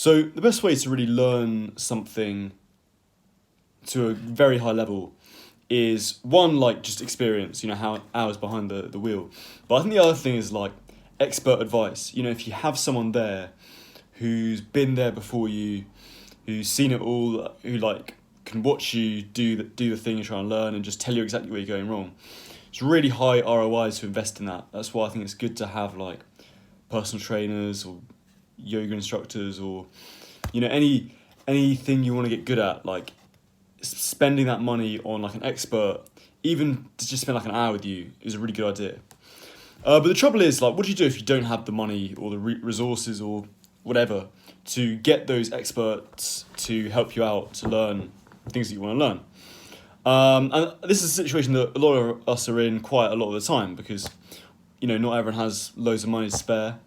So the best way to really learn something to a very high level is one, like just experience, how hours behind the wheel. But I think the other thing is like expert advice. If you have someone there who's been there before you, who's seen it all, who like can watch you do the thing you're trying to learn and just tell you exactly where you're going wrong. It's really high ROI to invest in that. That's why I think it's good to have like personal trainers or yoga instructors or anything you want to get good at, like spending that money on like an expert, even to just spend like an hour with you, is a really good idea. But the trouble is, like, what do you do if you don't have the money or the resources or whatever to get those experts to help you out to learn things that you want to learn? And this is a situation that a lot of us are in quite a lot of the time because, not everyone has loads of money to spare.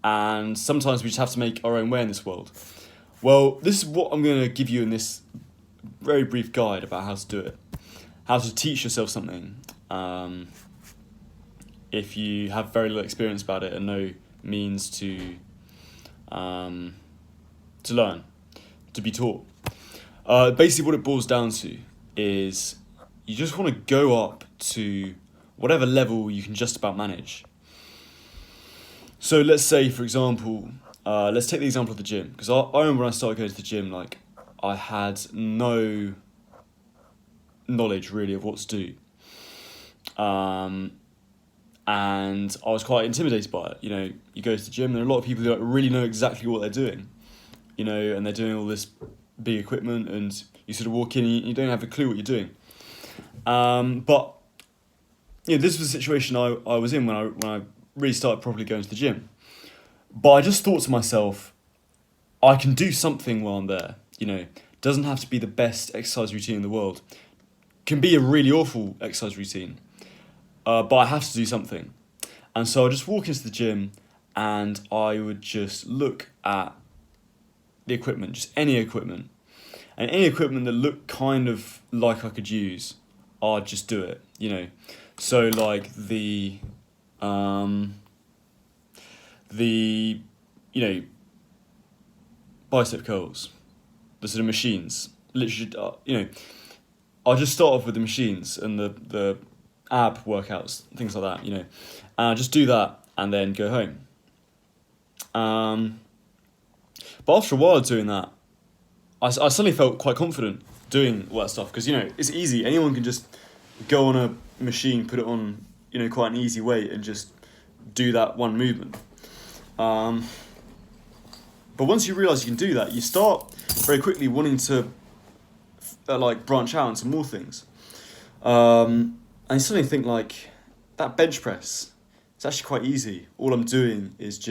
And sometimes we just have to make our own way in this world. Well, this is what I'm going to give you in this very brief guide about how to do it. How to teach yourself something if you have very little experience about it and no means to learn, to be taught. Basically what it boils down to is you just want to go up to whatever level you can just about manage. So let's say, for example, let's take the example of the gym. Because I remember when I started going to the gym, like, I had no knowledge really of what to do. And I was quite intimidated by it. You go to the gym, there are a lot of people who don't really know exactly what they're doing. And they're doing all this big equipment, and you sort of walk in and you don't have a clue what you're doing. But this was a situation I was in when I really started properly going to the gym. But I just thought to myself, I can do something while I'm there. Doesn't have to be the best exercise routine in the world. Can be a really awful exercise routine. But I have to do something. And so I just walk into the gym and I would just look at the equipment, just any equipment. And any equipment that looked kind of like I could use, I'd just do it, So like the bicep curls, the sort of machines, literally, I'll just start off with the machines and the ab workouts, things like that, and I'll just do that and then go home. But after a while of doing that, I suddenly felt quite confident doing all that stuff because, it's easy. Anyone can just go on a machine, put it on, quite an easy weight and just do that one movement. But once you realise you can do that, you start very quickly wanting to branch out into more things. And you suddenly think like that bench press, it's actually quite easy. All I'm doing is it's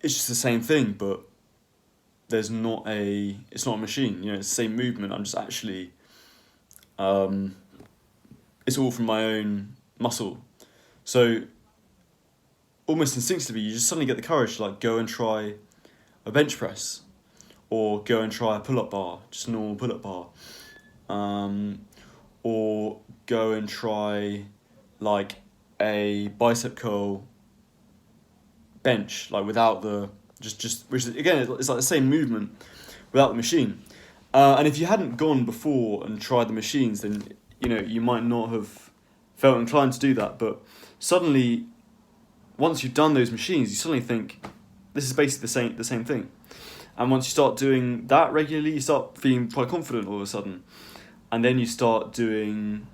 just the same thing, but it's not a machine, it's the same movement. I'm just actually, it's all from my own muscle. So almost instinctively, you just suddenly get the courage to like go and try a bench press or go and try a pull-up bar, just a normal pull-up bar. Or go and try like a bicep curl bench, like without the just which is, again, it's like the same movement without the machine. And if you hadn't gone before and tried the machines, then you might not have felt inclined to do that. But suddenly, once you've done those machines, you suddenly think this is basically the same thing. And once you start doing that regularly, you start feeling quite confident all of a sudden. And then you start doing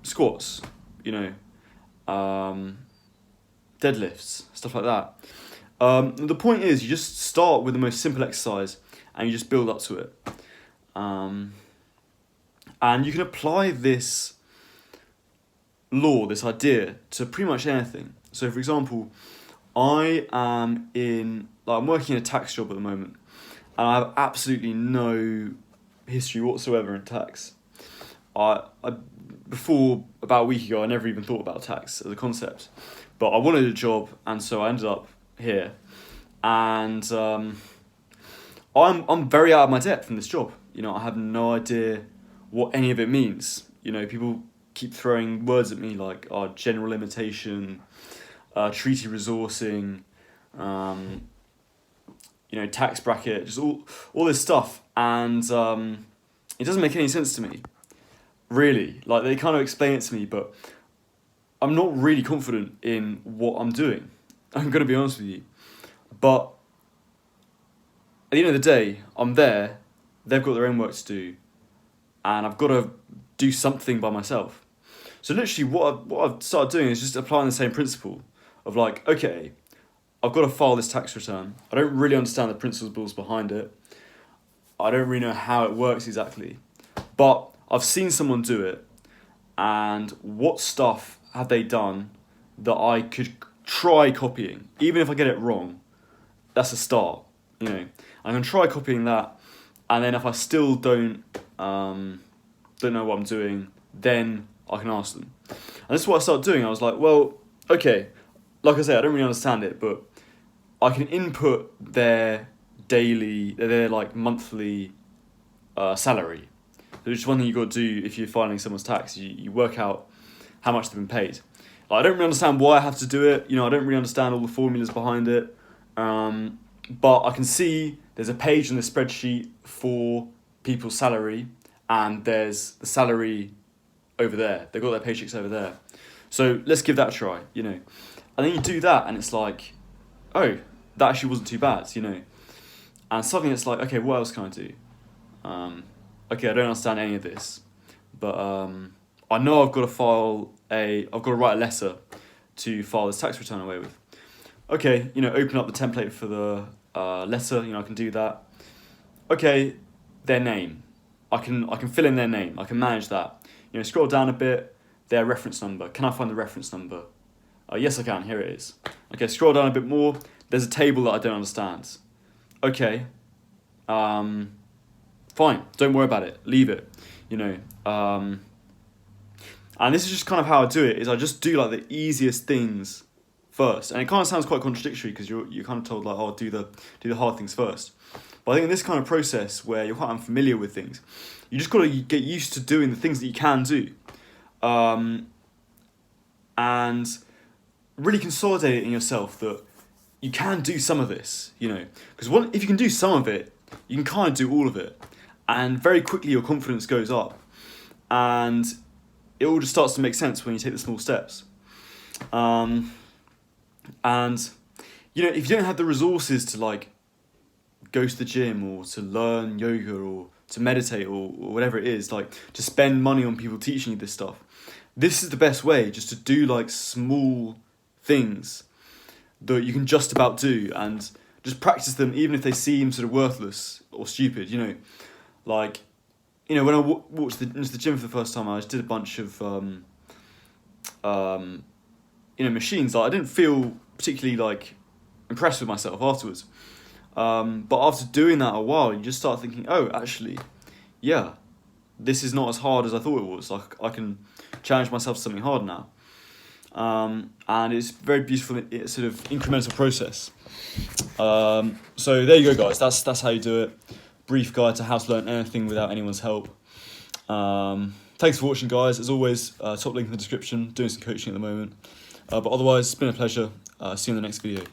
squats, deadlifts, stuff like that. The point is, you just start with the most simple exercise and you just build up to it. And you can apply this law, this idea, to pretty much anything. So, for example, I'm working in a tax job at the moment, and I have absolutely no history whatsoever in tax. Before about a week ago, I never even thought about tax as a concept, but I wanted a job, and so I ended up here, and I'm very out of my depth in this job. I have no idea what any of it means. People keep throwing words at me like general limitation, treaty resourcing, tax bracket, just all this stuff, and it doesn't make any sense to me, really. Like, they kind of explain it to me, but I'm not really confident in what I'm doing. I'm gonna be honest with you, but at the end of the day, I'm there. They've got their own work to do, and I've got to do something by myself. So literally, what I've started doing is just applying the same principle of like, okay, I've got to file this tax return. I don't really understand the principles behind it. I don't really know how it works exactly, but I've seen someone do it, and what stuff have they done that I could try copying, even if I get it wrong. That's a start, I can try copying that, and then if I still don't know what I'm doing, then I can ask them. And this is what I started doing. I was like, well, okay, like I say, I don't really understand it, but I can input their like monthly salary. So just one thing you've got to do if you're filing someone's tax, you work out how much they've been paid. Like, I don't really understand why I have to do it. I don't really understand all the formulas behind it. But I can see there's a page in the spreadsheet for people's salary, and there's the salary over there. They've got their paychecks over there. So let's give that a try, And then you do that, and it's like, oh, that actually wasn't too bad, And suddenly it's like, okay, what else can I do? Okay, I don't understand any of this, but I know I've got to write a letter to file this tax return away with. Okay, open up the template for the letter. I can do that. Okay, their name. I can fill in their name. I can manage that. Scroll down a bit. Their reference number. Can I find the reference number? Yes, I can. Here it is. Okay, scroll down a bit more. There's a table that I don't understand. Okay. Fine. Don't worry about it. Leave it. And this is just kind of how I do it. Is I just do like the easiest things first, and it kind of sounds quite contradictory because you're kind of told like, oh, do the hard things first. But I think in this kind of process where you're quite unfamiliar with things, you just got to get used to doing the things that you can do, and really consolidate it in yourself that you can do some of this, because if you can do some of it, you can kind of do all of it, and very quickly your confidence goes up, and it all just starts to make sense when you take the small steps. And if you don't have the resources to like go to the gym or to learn yoga or to meditate or whatever it is, like to spend money on people teaching you this stuff, this is the best way, just to do like small things that you can just about do and just practice them, even if they seem sort of worthless or stupid. Like when I walked into the gym for the first time, I just did a bunch of machines. Like, I didn't feel particularly like impressed with myself afterwards, but after doing that a while, you just start thinking, oh, actually, yeah, this is not as hard as I thought it was. Like, I can challenge myself to something hard now, and it's very beautiful. It's sort of incremental process. So there you go, guys. That's how you do it. Brief guide to how to learn anything without anyone's help. Thanks for watching, guys. As always, top link in the description. Doing some coaching at the moment. But otherwise, it's been a pleasure. See you in the next video.